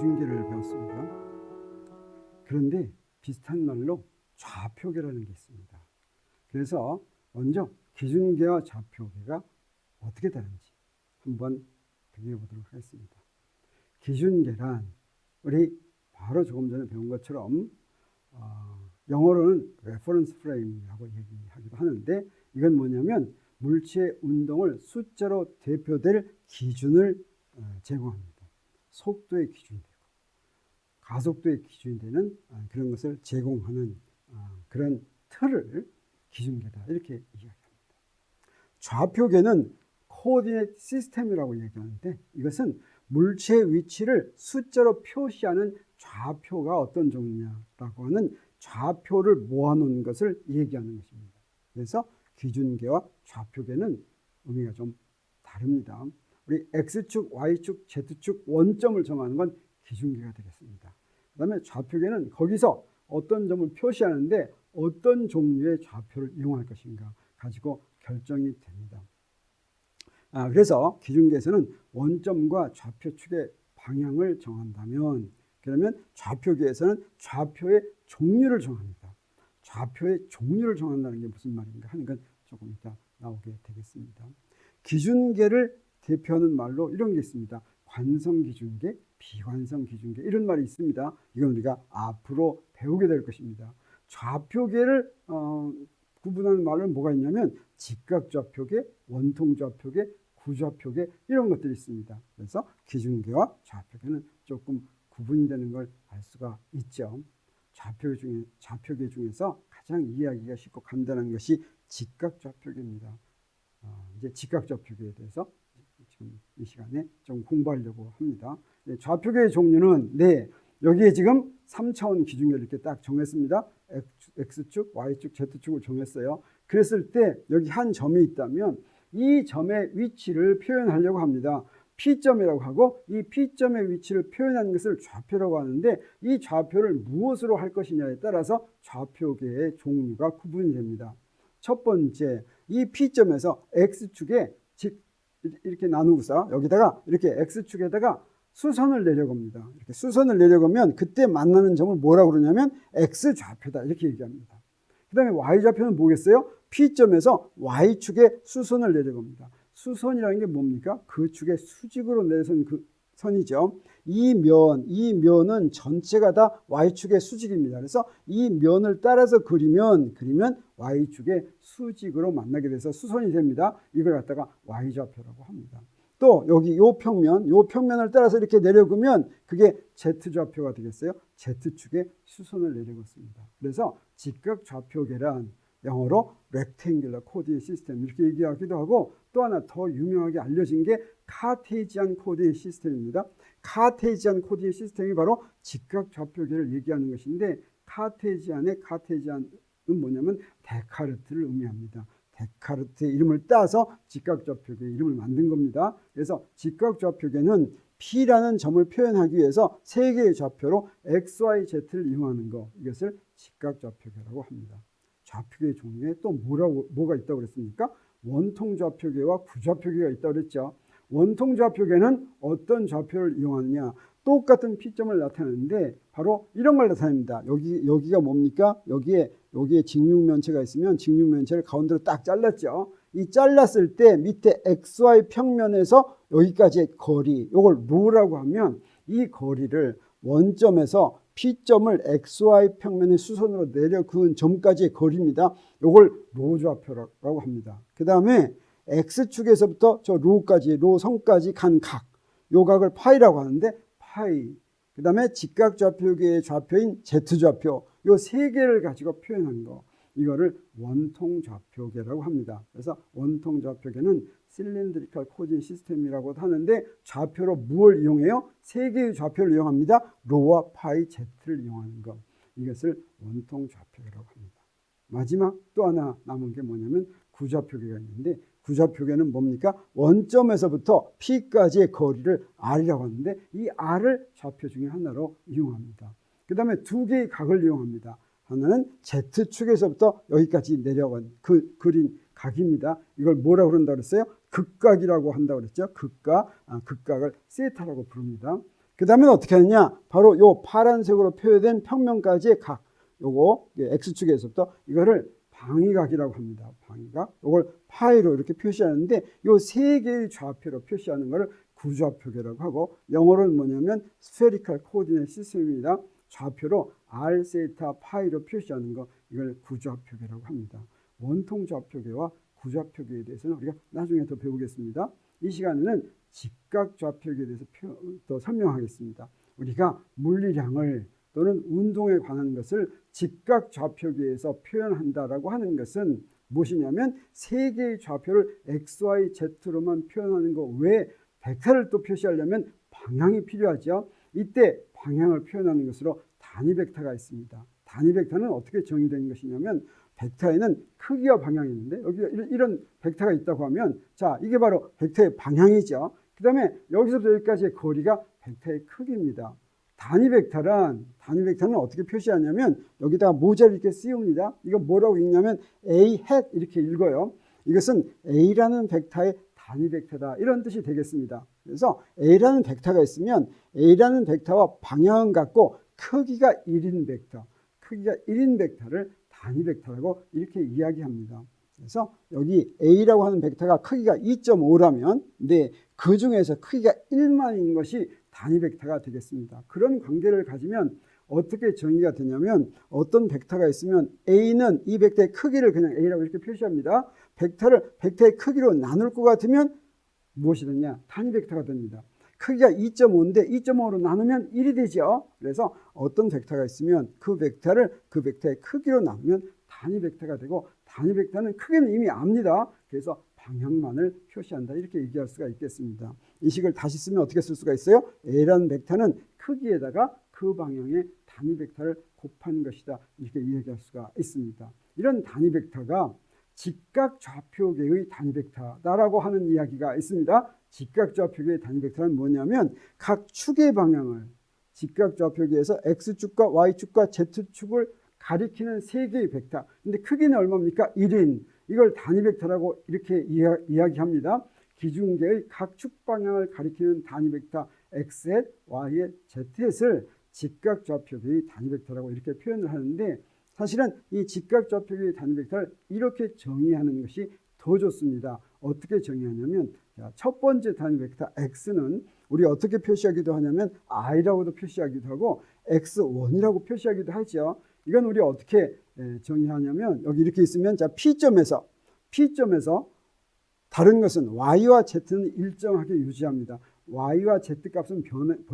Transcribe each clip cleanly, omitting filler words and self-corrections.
기준계를 배웠습니다. 그런데 비슷한 말로 좌표계라는 게 있습니다. 그래서 먼저 기준계와 좌표계가 어떻게 다른지 한번 비교해보도록 하겠습니다. 기준계란 우리 바로 조금 전에 배운 것처럼 영어로는 reference frame이라고 얘기하기도 하는데, 이건 뭐냐면 물체의 운동을 숫자로 대표될 기준을 제공합니다. 속도의 기준이 되고 가속도의 기준이 되는 그런 것을 제공하는 그런 틀을 기준계다, 이렇게 이야기합니다. 좌표계는 코디네이트 시스템이라고 얘기하는데, 이것은 물체의 위치를 숫자로 표시하는 좌표가 어떤 종류냐라고 하는 좌표를 모아놓은 것을 얘기하는 것입니다. 그래서 기준계와 좌표계는 의미가 좀 다릅니다. 우리 X축, Y축, Z축 원점을 정하는 건 기준계가 되겠습니다. 그 다음에 좌표계는 거기서 어떤 점을 표시하는데 어떤 종류의 좌표를 이용할 것인가 가지고 결정이 됩니다. 그래서 기준계에서는 원점과 좌표축의 방향을 정한다면, 그러면 좌표계에서는 좌표의 종류를 정합니다. 좌표의 종류를 정한다는 게 무슨 말인가 하는 건 조금 이따 나오게 되겠습니다. 기준계를 대표하는 말로 이런 게 있습니다. 관성기준계, 비관성기준계, 이런 말이 있습니다. 이건 우리가 앞으로 배우게 될 것입니다. 좌표계를 구분하는 말은 뭐가 있냐면 직각좌표계, 원통좌표계, 구좌표계, 이런 것들이 있습니다. 그래서 기준계와 좌표계는 조금 구분이 되는 걸 알 수가 있죠. 좌표계 중에서 가장 이해하기가 쉽고 간단한 것이 직각좌표계입니다. 이제 직각좌표계에 대해서 지금 이 시간에 좀 공부하려고 합니다. 좌표계의 종류는 여기에 지금 3차원 기준계를 이렇게 딱 정했습니다. X축, Y축, Z축을 정했어요. 그랬을 때 여기 한 점이 있다면 이 점의 위치를 표현하려고 합니다. P점이라고 하고, 이 P점의 위치를 표현하는 것을 좌표라고 하는데, 이 좌표를 무엇으로 할 것이냐에 따라서 좌표계의 종류가 구분이 됩니다. 첫 번째, 이 P점에서 X축에 이렇게 나누고서 여기다가 이렇게 X축에다가 수선을 내려갑니다. 이렇게 수선을 내려가면 그때 만나는 점을 뭐라고 그러냐면 X좌표다, 이렇게 얘기합니다. 그 다음에 Y좌표는 뭐겠어요? P점에서 Y축에 수선을 내려갑니다. 수선이라는 게 뭡니까? 그 축에 수직으로 내선 그 선이죠. 이 면은 전체가 다 Y축의 수직입니다. 그래서 이 면을 따라서 그리면 Y축의 수직으로 만나게 돼서 수선이 됩니다. 이걸 갖다가 Y좌표라고 합니다. 또 여기 요 평면을 따라서 이렇게 내려가면 그게 Z좌표가 되겠어요. Z축에 수선을 내려갔습니다. 그래서 직각좌표계란 영어로 rectangular coordinate system 이렇게 얘기하기도 하고, 또 하나 더 유명하게 알려진 게 카테지안 코디네이트 시스템입니다. 카테지안 코디네이트 시스템이 바로 직각좌표계를 얘기하는 것인데, 카테지안은 뭐냐면 데카르트를 의미합니다. 데카르트의 이름을 따서 직각좌표계 이름을 만든 겁니다. 그래서 직각좌표계는 P라는 점을 표현하기 위해서 세 개의 좌표로 X, Y, Z를 이용하는 것, 이것을 직각좌표계라고 합니다. 좌표계 종류에 또 뭐가 있다고 그랬습니까? 원통좌표계와 구좌표계가 있다고 그랬죠. 원통좌표계는 어떤 좌표를 이용하느냐? 똑같은 P점을 나타내는데 바로 이런 걸 나타냅니다. 여기가 뭡니까? 여기에 직육면체가 있으면 직육면체를 가운데로 딱 잘랐죠. 이 잘랐을 때 밑에 XY 평면에서 여기까지의 거리, 이걸 로라고 하면 이 거리를 원점에서 P점을 XY 평면의 수선으로 내려 그은 점까지의 거리입니다. 이걸 로좌표라고 합니다. 그 다음에 X축에서부터 저 로선까지 간 각, 요 각을 파이라고 하는데 파이. 그 다음에 직각좌표계의 좌표인 Z좌표, 요 세 개를 가지고 표현한 거, 이거를 원통좌표계라고 합니다. 그래서 원통좌표계는 실린드리컬 코디네이트 시스템이라고 하는데, 좌표로 무엇을 이용해요? 세 개의 좌표를 이용합니다. 로와 파이, Z를 이용하는 것, 이것을 원통좌표계라고 합니다. 마지막 또 하나 남은 게 뭐냐면 구좌표계가 있는데, 구좌표계는 뭡니까? 원점에서부터 P까지의 거리를 R이라고 하는데, 이 R을 좌표 중에 하나로 이용합니다. 그 다음에 두 개의 각을 이용합니다. 하나는 Z축에서부터 여기까지 내려간 그린 각입니다. 이걸 뭐라고 그런다고 그랬어요? 극각이라고 한다고 그랬죠. 극각을 세타라고 부릅니다. 그 다음에 어떻게 하느냐? 바로 요 파란색으로 표현된 평면까지의 각, 요거 X축에서부터 이거를 방위각이라고 합니다. 방위각. 요걸 파이로 이렇게 표시하는데 요 세 개의 좌표로 표시하는 거를 구좌표계라고 하고, 영어로는 뭐냐면 spherical coordinate system입니다. 좌표로 r, 세타, 파이로 표시하는 거, 이걸 구좌표계라고 합니다. 원통 좌표계와 구좌표계에 대해서는 우리가 나중에 더 배우겠습니다. 이 시간에는 직각 좌표계에 대해서 더 설명하겠습니다. 우리가 물리량을 또는 운동에 관한 것을 직각 좌표계에서 표현한다라고 하는 것은 무엇이냐면 세 개의 좌표를 x, y, z로만 표현하는 거 외에 벡터를 또 표시하려면 방향이 필요하죠. 이때 방향을 표현하는 것으로 단위 벡터가 있습니다. 단위 벡터는 어떻게 정의된 것이냐면 벡터에는 크기와 방향이 있는데 여기 이런 벡터가 있다고 하면 자, 이게 바로 벡터의 방향이죠. 그 다음에 여기서부터 여기까지의 거리가 벡터의 크기입니다. 단위 벡터는 어떻게 표시하냐면 여기다가 모자를 이렇게 씌웁니다. 이거 뭐라고 읽냐면 A hat 이렇게 읽어요. 이것은 A라는 벡터의 단위 벡터다, 이런 뜻이 되겠습니다. 그래서 A라는 벡터가 있으면 A라는 벡터와 방향은 같고 크기가 1인 벡터를 단위 벡터라고 이렇게 이야기합니다. 그래서 여기 A라고 하는 벡터가 크기가 2.5라면 근데 그 중에서 크기가 1만인 것이 단위 벡터가 되겠습니다. 그런 관계를 가지면 어떻게 정의가 되냐면 어떤 벡터가 있으면 A는 이 벡터의 크기를 그냥 A라고 이렇게 표시합니다. 벡터를 벡터의 크기로 나눌 것 같으면 무엇이 되냐? 단위 벡터가 됩니다. 크기가 2.5인데 2.5로 나누면 1이 되죠. 그래서 어떤 벡터가 있으면 그 벡터를 그 벡터의 크기로 나누면 단위 벡터가 되고, 단위 벡터는 크기는 이미 압니다. 그래서 방향만을 표시한다, 이렇게 얘기할 수가 있겠습니다. 이 식을 다시 쓰면 어떻게 쓸 수가 있어요? A라는 벡터는 크기에다가 그 방향의 단위 벡터를 곱한 것이다, 이렇게 이야기할 수가 있습니다. 이런 단위 벡터가 직각 좌표계의 단위 벡터다라고 하는 이야기가 있습니다. 직각 좌표계의 단위 벡터는 뭐냐면 각 축의 방향을 직각 좌표계에서 X축과 Y축과 Z축을 가리키는 세 개의 벡터. 근데 크기는 얼마입니까? 1인. 이걸 단위 벡터라고 이렇게 이야기합니다. 기준계의 각 축 방향을 가리키는 단위 벡터 X햇, Y햇, Z햇을 직각 좌표계의 단위 벡터라고 이렇게 표현을 하는데, 사실은 이 직각 좌표계의 단위 벡터를 이렇게 정의하는 것이 더 좋습니다. 어떻게 정의하냐면 첫 번째 단위 벡터 X는 우리 어떻게 표시하기도 하냐면 I라고도 표시하기도 하고 X1이라고 표시하기도 하죠. 이건 우리 어떻게 정의하냐면 여기 이렇게 있으면 자, P점에서 다른 것은 Y와 Z는 일정하게 유지합니다. Y와 Z 값은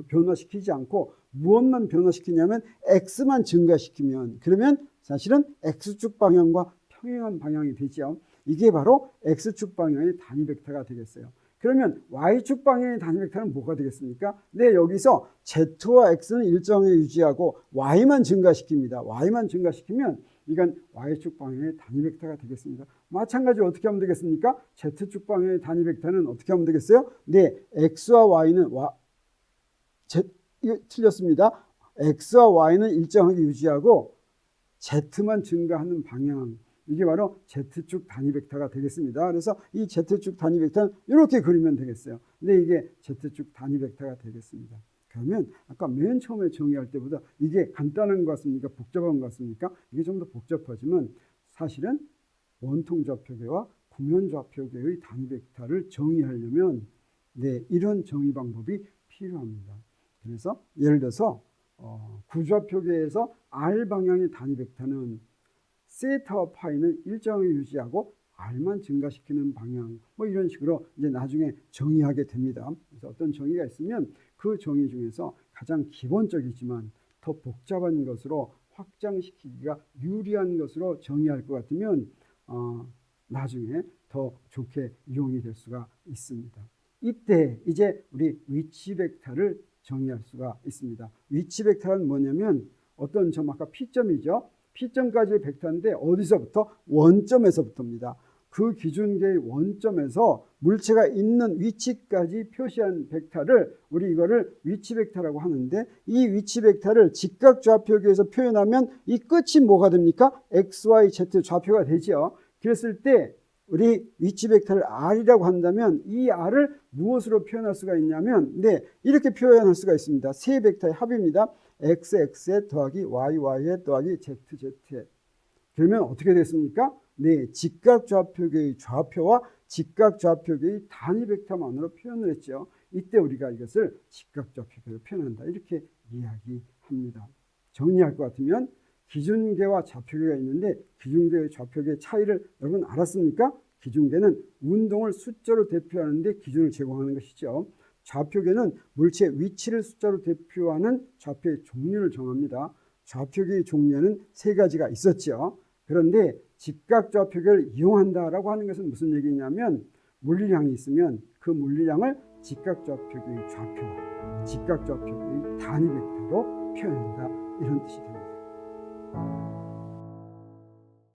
변화시키지 않고 무엇만 변화시키냐면 X만 증가시키면, 그러면 사실은 X축 방향과 평행한 방향이 되죠. 이게 바로 X축 방향의 단위 벡터가 되겠어요. 그러면 Y축 방향의 단위 벡터는 뭐가 되겠습니까? 네, 여기서 Z와 X는 일정하게 유지하고 Y만 증가시킵니다. Y만 증가시키면 이건 Y축 방향의 단위 벡터가 되겠습니다. 마찬가지로 어떻게 하면 되겠습니까? Z축 방향의 단위 벡터는 어떻게 하면 되겠어요? 네, X와 Y는 이거 틀렸습니다. X와 Y는 일정하게 유지하고 Z만 증가하는 방향, 이게 바로 Z축 단위 벡터가 되겠습니다. 그래서 이 Z축 단위 벡터는 이렇게 그리면 되겠어요. 근데 이게 Z축 단위 벡터가 되겠습니다. 그러면 아까 맨 처음에 정의할 때보다 이게 간단한 것 같습니까? 복잡한 것 같습니까? 이게 좀 더 복잡하지만 사실은 원통 좌표계와 구면 좌표계의 단위 벡터를 정의하려면 네, 이런 정의 방법이 필요합니다. 그래서 예를 들어서 구좌표계에서 R 방향의 단위 벡터는 세타와 파이는 일정을 유지하고 R만 증가시키는 방향, 뭐 이런 식으로 이제 나중에 정의하게 됩니다. 그래서 어떤 정의가 있으면 그 정의 중에서 가장 기본적이지만 더 복잡한 것으로 확장시키기가 유리한 것으로 정의할 것 같으면 나중에 더 좋게 이용이 될 수가 있습니다. 이때 이제 우리 위치 벡터를 정의할 수가 있습니다. 위치 벡터는 뭐냐면 어떤 점, 아까 P점이죠. P점까지의 벡터인데 어디서부터? 원점에서부터입니다. 그 기준계의 원점에서 물체가 있는 위치까지 표시한 벡터를 우리 이거를 위치 벡터라고 하는데, 이 위치 벡터를 직각 좌표계에서 표현하면 이 끝이 뭐가 됩니까? X, Y, Z 좌표가 되죠. 그랬을 때 우리 위치 벡터를 R이라고 한다면 이 R을 무엇으로 표현할 수가 있냐면 이렇게 표현할 수가 있습니다. 세 벡터의 합입니다. x, x에 더하기 y, y에 더하기 z, z에. 그러면 어떻게 됐습니까? 직각좌표계의 좌표와 직각좌표계의 단위 벡터만으로 표현을 했죠. 이때 우리가 이것을 직각좌표계로 표현한다. 이렇게 이야기합니다. 정리할 것 같으면 기준계와 좌표계가 있는데 기준계와 좌표계의 차이를 여러분 알았습니까? 기준계는 운동을 숫자로 대표하는 데 기준을 제공하는 것이죠. 좌표계는 물체의 위치를 숫자로 대표하는 좌표의 종류를 정합니다. 좌표계의 종류에는 세 가지가 있었죠. 그런데 직각좌표계를 이용한다라고 하는 것은 무슨 얘기냐면 물리량이 있으면 그 물리량을 직각좌표계의 좌표와 직각좌표계의 단위 벡터로 표현한다. 이런 뜻이 됩니다.